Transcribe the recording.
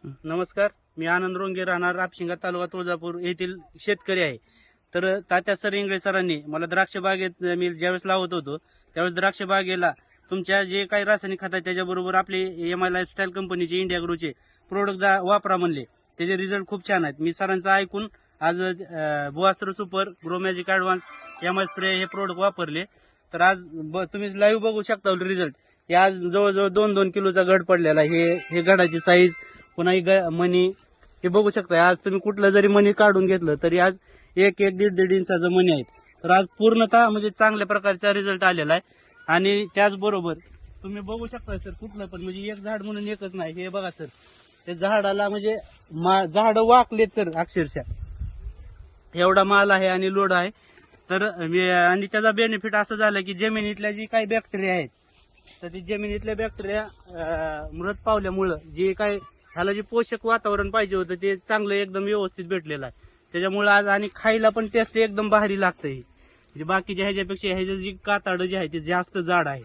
नमस्कार, मी आनंद रोंगे, राहणार आपशिंगा तालुका तुळजापूर येथील शेतकरी आहे. तर तात्या सर इंगळे सरांनी मला द्राक्ष बागेत मी ज्यावेळेस लावत होतो त्यावेळेस द्राक्ष बागेला तुमच्या जे काही रासायनिक खत आहे त्याच्याबरोबर आपले एम आय लाईफस्टाईल कंपनीचे इंडिया ग्रोचे प्रोडक्ट वापरा म्हणले. त्याचे रिझल्ट खूप छान आहेत. मी सरांचं ऐकून आज Bhuastra super, grow magic advance, M I spray हे प्रोडक्ट वापरले. तर आज तुम्ही लाईव्ह बघू शकता रिझल्ट. हे आज जवळजवळ 2-2 किलोचा घड पडलेला आहे. हे घडाची साईज, पुन्हा ही मनी हे बघू शकता. आज तुम्ही कुठलं जरी मनी काढून घेतलं तरी आज 1-1, 1.5 इंचाचं मनी आहेत. तर आज पूर्णतः म्हणजे चांगल्या प्रकारचा रिझल्ट आलेला आहे. आणि त्याचबरोबर तुम्ही बघू शकता सर, कुठलं पण म्हणजे एक झाड म्हणून एकच नाही. हे बघा सर, त्या झाडाला म्हणजे झाड वाकलेत सर अक्षरशः, एवढा माल आहे आणि लोड आहे. तर आणि त्याचा बेनिफिट असं झालं की जमिनीतल्या जी काही बॅक्टेरिया आहेत तर ती जमिनीतल्या बॅक्टेरिया मृत पावल्यामुळं जे काही ह्याला जे पोषक वातावरण पाहिजे होतं ते चांगलं एकदम व्यवस्थित भेटलेलं आहे. त्याच्यामुळे आज आणि खायला पण टेस्ट एकदम भारी लागतं. म्हणजे बाकीच्या ह्याच्यापेक्षा ह्याच्या जी कातडं जे आहे ते जास्त जाड आहे.